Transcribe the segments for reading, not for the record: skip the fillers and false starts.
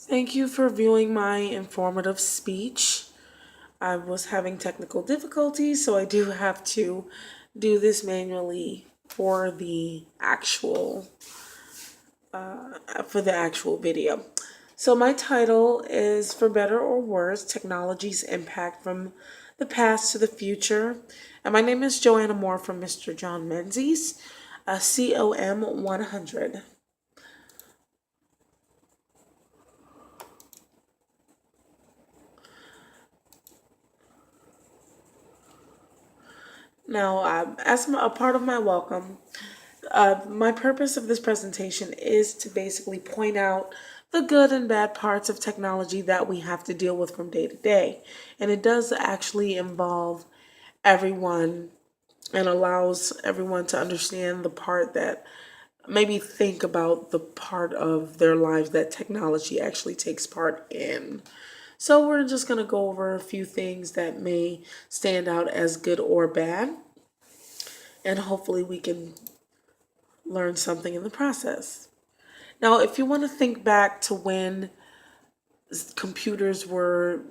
Thank you for viewing my informative speech. I was having technical difficulties, so I do have to do this manually for the actual video. So my title is For Better or Worse: Technology's Impact from the Past to the Future. And my name is Joanna Moore from Mr. John Menzies, COM 100. Now, as a part of my welcome, my purpose of this presentation is to basically point out the good and bad parts of technology that we have to deal with from day to day. And it does actually involve everyone and allows everyone to understand the part that maybe think about the part of their lives that technology actually takes part in. So we're just going to go over a few things that may stand out as good or bad, and hopefully we can learn something in the process. Now, if you want to think back to when computers were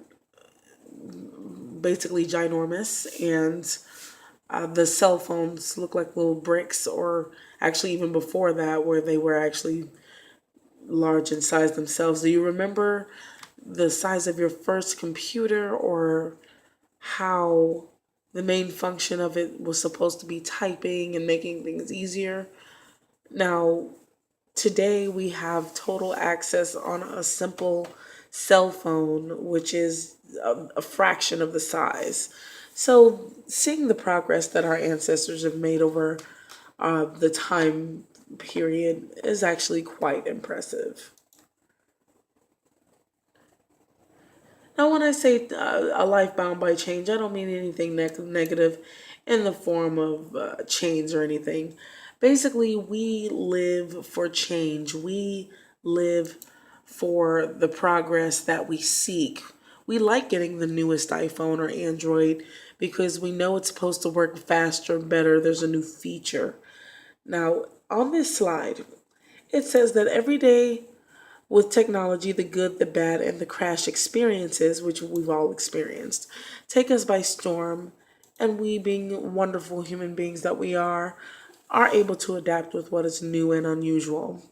basically ginormous and the cell phones looked like little bricks, or actually even before that, where they were actually large in size themselves, do you remember the size of your first computer, or how the main function of it was supposed to be typing and making things easier? Now, today we have total access on a simple cell phone, which is a fraction of the size. So, seeing the progress that our ancestors have made over the time period is actually quite impressive. Now, when I say a life bound by change, I don't mean anything negative in the form of chains or anything. Basically, we live for change. We live for the progress that we seek. We like getting the newest iPhone or Android because we know it's supposed to work faster, better. There's a new feature. Now, on this slide, it says that every day with technology, the good, the bad, and the crash experiences, which we've all experienced, take us by storm, and we, being wonderful human beings that we are able to adapt with what is new and unusual.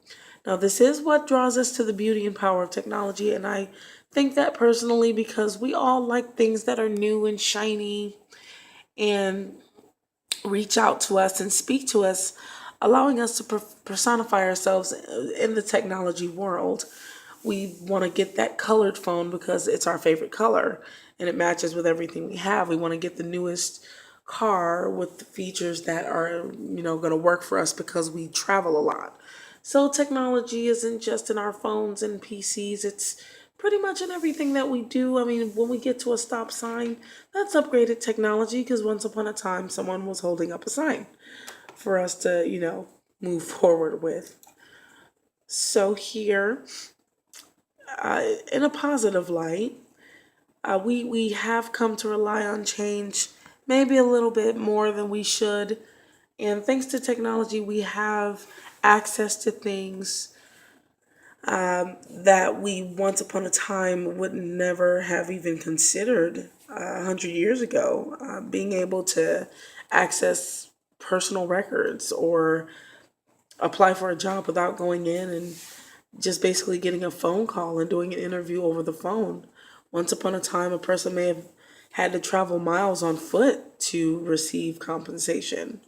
Now, this is what draws us to the beauty and power of technology, and I think that personally because we all like things that are new and shiny and reach out to us and speak to us, allowing us to personify ourselves in the technology world. We want to get that colored phone because it's our favorite color and it matches with everything we have. We want to get the newest car with the features that are, going to work for us because we travel a lot. So technology isn't just in our phones and PCs, it's pretty much in everything that we do. I mean, when we get to a stop sign, that's upgraded technology because once upon a time someone was holding up a sign for us to, move forward with. So here, in a positive light, we have come to rely on change maybe a little bit more than we should. And thanks to technology, we have access to things that we once upon a time would never have even considered 100 years ago. Being able to access personal records or apply for a job without going in and just basically getting a phone call and doing an interview over the phone. Once upon a time, a person may have had to travel miles on foot to receive compensation.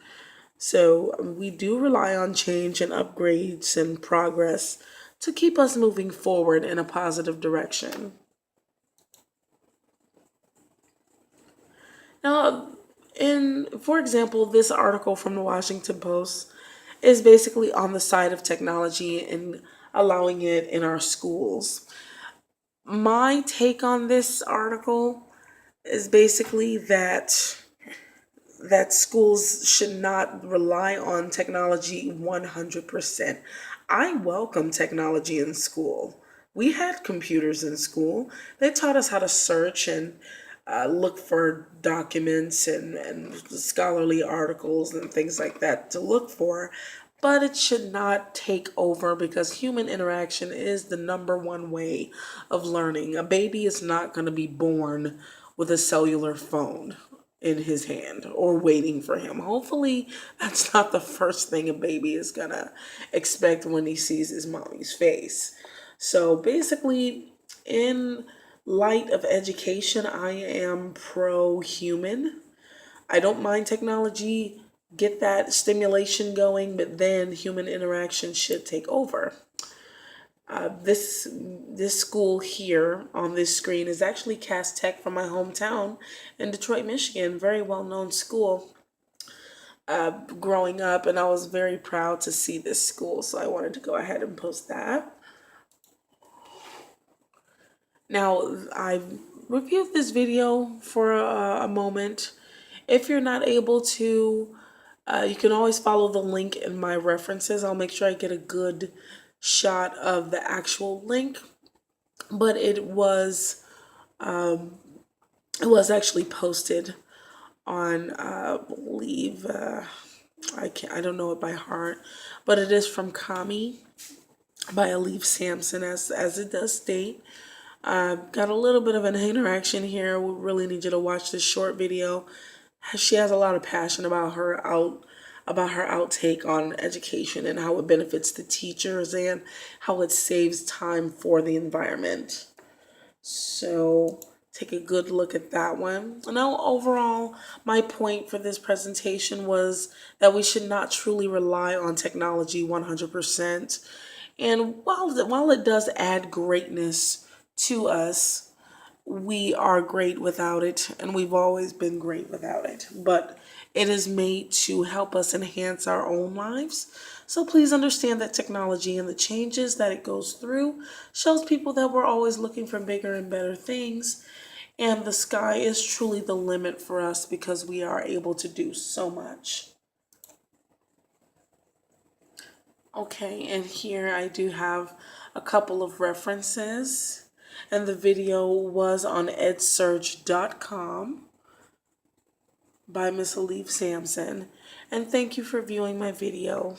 So we do rely on change and upgrades and progress to keep us moving forward in a positive direction. Now, for example, this article from the Washington Post is basically on the side of technology and allowing it in our schools. My take on this article is basically that schools should not rely on technology 100%. I welcome technology in school. We had computers in school. They taught us how to search and look for documents and scholarly articles and things like that to look for. but it should not take over because human interaction is the number one way of learning. A baby is not going to be born with a cellular phone in his hand or waiting for him. Hopefully, that's not the first thing a baby is going to expect when he sees his mommy's face. So basically, in light of education, I am pro human. I don't mind technology, get that stimulation going, but then human interaction should take over. This school here on this screen is actually Cass Tech from my hometown in Detroit, Michigan. Very well known school growing up, and I was very proud to see this school, so I wanted to go ahead and post that. Now, I've reviewed this video for a moment. If you're not able to, you can always follow the link in my references. I'll make sure I get a good shot of the actual link. But it was actually posted on, I believe, I don't know it by heart, but it is from Kami by Alif Sampson, as it does state. Got a little bit of an interaction here. We really need you to watch this short video. She has a lot of passion about her outtake on education and how it benefits the teachers and how it saves time for the environment. So take a good look at that one. Now, overall, my point for this presentation was that we should not truly rely on technology 100%. And while it does add greatness to us, we are great without it, and we've always been great without it. But it is made to help us enhance our own lives. So please understand that technology and the changes that it goes through shows people that we're always looking for bigger and better things. And the sky is truly the limit for us because we are able to do so much. Okay, and here I do have a couple of references. And the video was on edsurge.com by Miss Alif Sampson. And thank you for viewing my video.